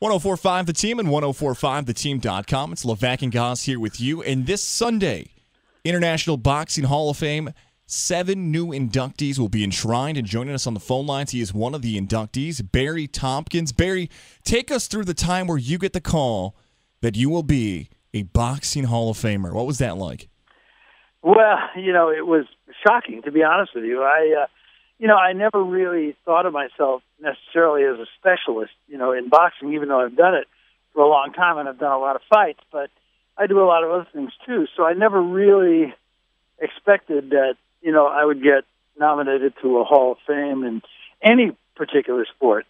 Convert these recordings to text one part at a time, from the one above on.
1045 The Team and 1045theteam.com. It's Levack and Goz here with you. And this Sunday, International Boxing Hall of Fame, 7 new inductees will be enshrined. And joining us on the phone lines, he is one of the inductees, Barry Tompkins. Barry, take us through the time where you get the call that you will be a Boxing Hall of Famer. What was that like? Well, it was shocking, to be honest with you. I never really thought of myself necessarily as a specialist, in boxing, even though I've done it for a long time and I've done a lot of fights, but I do a lot of other things too. So I never really expected that, I would get nominated to a Hall of Fame in any particular sport,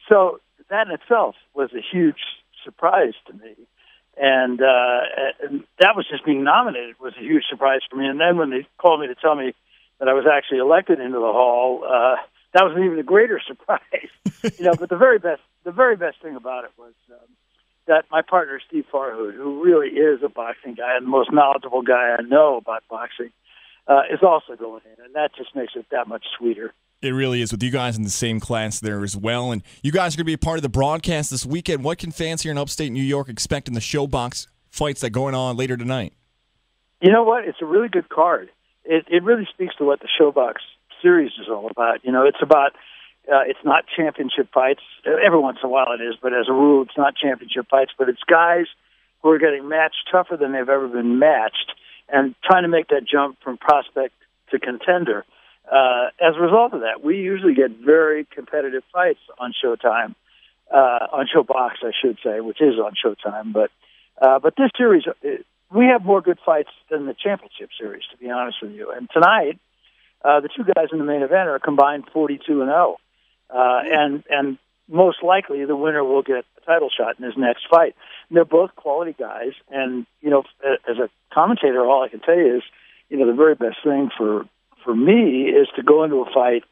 So that in itself was a huge surprise to me. And that was just being nominated was a huge surprise for me. And then when they called me to tell me that I was actually elected into the hall, that was an even a greater surprise. But the very best thing about it was that my partner Steve Farhood, who really is a boxing guy and the most knowledgeable guy I know about boxing, is also going in, and that just makes it that much sweeter. It really is, with you guys in the same class there as well. And you guys are going to be a part of the broadcast this weekend. What can fans here in upstate New York expect in the Showbox fights that are going on later tonight? You know what? It's a really good card. It really speaks to what the Showbox series is all about. It's not championship fights. Every once in a while it is, but as a rule, it's not championship fights. But it's guys who are getting matched tougher than they've ever been matched and trying to make that jump from prospect to contender. As a result of that, we usually get very competitive fights on Showtime, on Showbox, I should say, which is on Showtime. But this series, we have more good fights than the championship series, to be honest with you. And tonight, the two guys in the main event are combined 42-0, and most likely the winner will get a title shot in his next fight. And they're both quality guys, and as a commentator, all I can tell you is, the very best thing for me is to go into a fight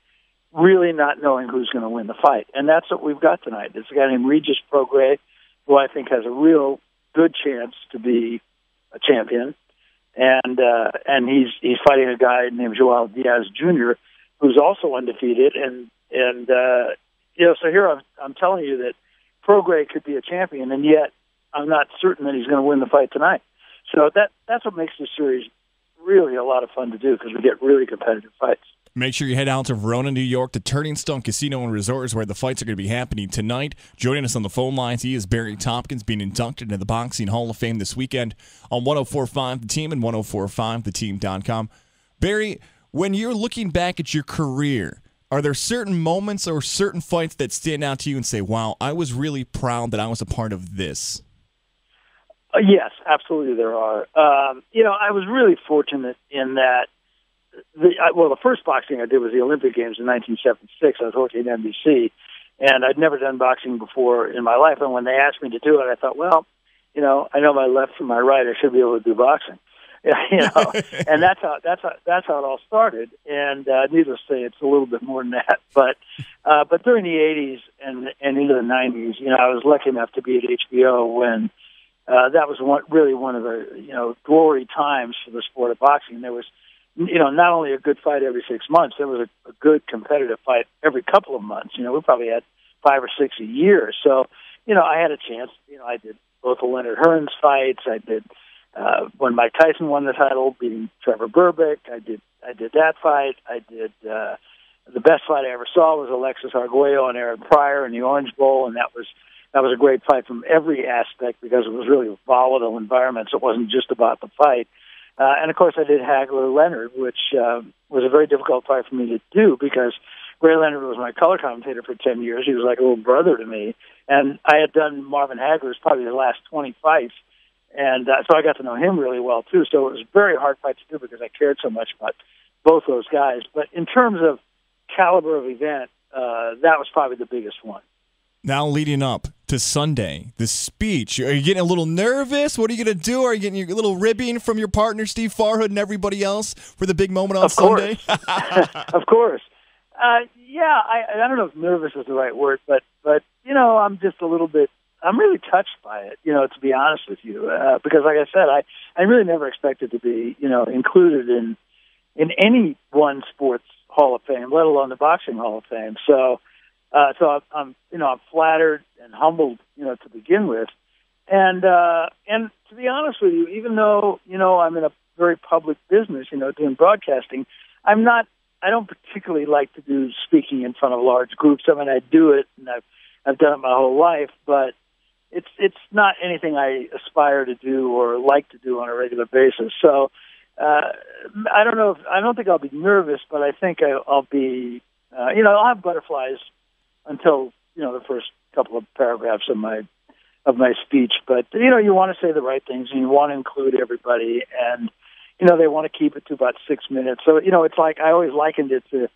really not knowing who's going to win the fight. And that's what we've got tonight. There's a guy named Regis Prograis, who I think has a real good chance to be a champion. And he's fighting a guy named Joel Diaz Jr., who's also undefeated. So here I'm telling you that Prograis could be a champion, and yet I'm not certain that he's going to win the fight tonight. So that's what makes this series really a lot of fun to do, because we get really competitive fights. Make sure you head out to Verona, New York, to Turning Stone Casino and Resorts, where the fights are going to be happening tonight. Joining us on the phone lines, he is Barry Tompkins, being inducted into the Boxing Hall of Fame this weekend on 1045 The Team and 1045theteam.com. Barry, when you're looking back at your career, are there certain moments or certain fights that stand out to you and say, wow, I was really proud that I was a part of this? Yes, absolutely there are. I was really fortunate in that the first boxing I did was the Olympic Games in 1976. I was working at NBC, and I'd never done boxing before in my life. And when they asked me to do it, I thought, well, I know my left from my right. I should be able to do boxing. And that's how it all started. And needless to say, it's a little bit more than that. But during the 80s and into the 90s, I was lucky enough to be at HBO when that was one of the glory times for the sport of boxing. There was not only a good fight every 6 months, there was a good competitive fight every couple of months. We probably had 5 or 6 a year. So, I had a chance. I did both the Leonard Hearns fights. I did when Mike Tyson won the title, beating Trevor Berbick. I did that fight. I did the best fight I ever saw was Alexis Arguello and Aaron Pryor in the Orange Bowl, and that was a great fight from every aspect because it was really a volatile environment, so it wasn't just about the fight. And, of course, I did Hagler-Leonard, which was a very difficult fight for me to do because Ray Leonard was my color commentator for 10 years. He was like a little brother to me. And I had done Marvin Hagler's probably the last 20 fights, and so I got to know him really well, too. So it was a very hard fight to do because I cared so much about both those guys. But in terms of caliber of event, that was probably the biggest one. Now leading up to Sunday, the speech, are you getting a little nervous? What are you going to do? Are you getting your little ribbing from your partner, Steve Farhood, and everybody else for the big moment on Sunday? Of course. Yeah, I don't know if nervous is the right word, but I'm just a little bit, I'm really touched by it, to be honest with you, because like I said, I really never expected to be, included in any one sports Hall of Fame, let alone the Boxing Hall of Fame. So, So I'm flattered and humbled, to begin with. And to be honest with you, even though, I'm in a very public business, doing broadcasting, I don't particularly like to do speaking in front of large groups. I mean, I do it, and I've done it my whole life, but it's not anything I aspire to do or like to do on a regular basis. So I don't think I'll be nervous, but I think I'll be, I'll have butterflies until the first couple of paragraphs of my speech. But you want to say the right things, and you want to include everybody, and they want to keep it to about 6 minutes. So it's like I always likened it to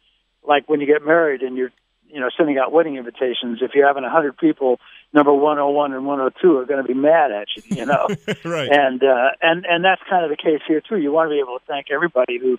like when you get married and you're sending out wedding invitations. If you're having 100 people, number 101 and 102 are going to be mad at you, Right. And that's kind of the case here too. You want to be able to thank everybody who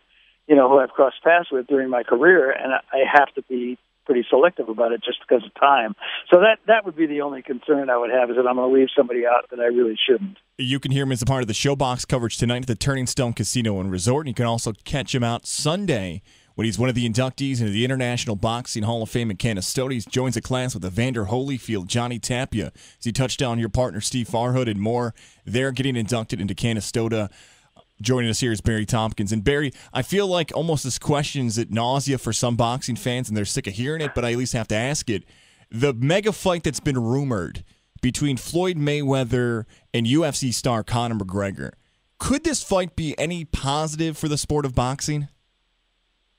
I've crossed paths with during my career, and I have to be pretty selective about it just because of time. So that would be the only concern I would have, is that I'm going to leave somebody out that I really shouldn't. You can hear him as a part of the Showbox coverage tonight at the Turning Stone Casino and Resort, and you can also catch him out Sunday when he's one of the inductees into the International Boxing Hall of Fame in Canastota. He joins a class with Evander Holyfield, Johnny Tapia, as he touched down your partner Steve Farhood and more. They're getting inducted into Canastota. Joining us here is Barry Tompkins. And Barry, I feel like almost this question's at nausea for some boxing fans, and they're sick of hearing it, but I at least have to ask it. The mega fight that's been rumored between Floyd Mayweather and UFC star Conor McGregor, could this fight be any positive for the sport of boxing?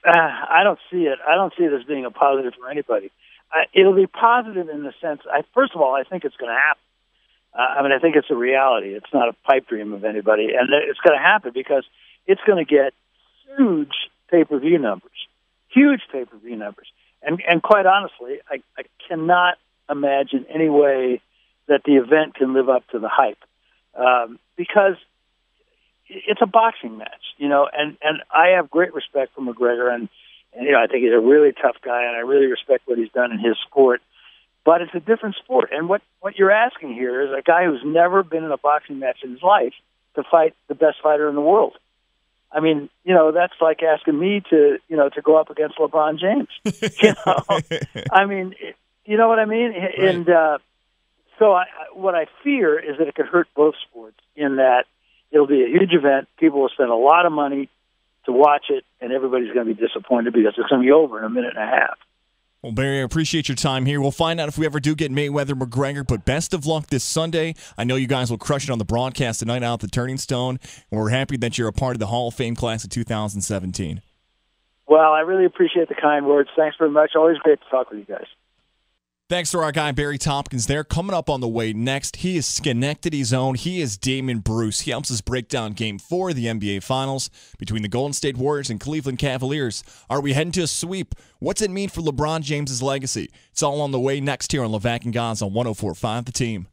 I don't see it. I don't see it as being a positive for anybody. It'll be positive in the sense, first of all, I think it's going to happen. I think it's a reality. It's not a pipe dream of anybody. And it's going to happen because it's going to get huge pay-per-view numbers. Huge pay-per-view numbers. And quite honestly, I cannot imagine any way that the event can live up to the hype. Because it's a boxing match, and I have great respect for McGregor, and I think he's a really tough guy, and I really respect what he's done in his sport. But it's a different sport, and what you're asking here is a guy who's never been in a boxing match in his life to fight the best fighter in the world. I mean, that's like asking me to go up against LeBron James. I mean, you know what I mean? Right. And so what I fear is that it could hurt both sports in that it'll be a huge event. People will spend a lot of money to watch it, and everybody's going to be disappointed because it's going to be over in a minute and a half. Well, Barry, I appreciate your time here. We'll find out if we ever do get Mayweather-McGregor, but best of luck this Sunday. I know you guys will crush it on the broadcast tonight out at the Turning Stone, and we're happy that you're a part of the Hall of Fame class of 2017. Well, I really appreciate the kind words. Thanks very much. Always great to talk with you guys. Thanks to our guy, Barry Tompkins there. Coming up on the way next, he is Schenectady's own. He is Damon Bruce. He helps us break down Game 4 of the NBA Finals between the Golden State Warriors and Cleveland Cavaliers. Are we heading to a sweep? What's it mean for LeBron James' legacy? It's all on the way next here on Levack and Goz on 104.5 The Team.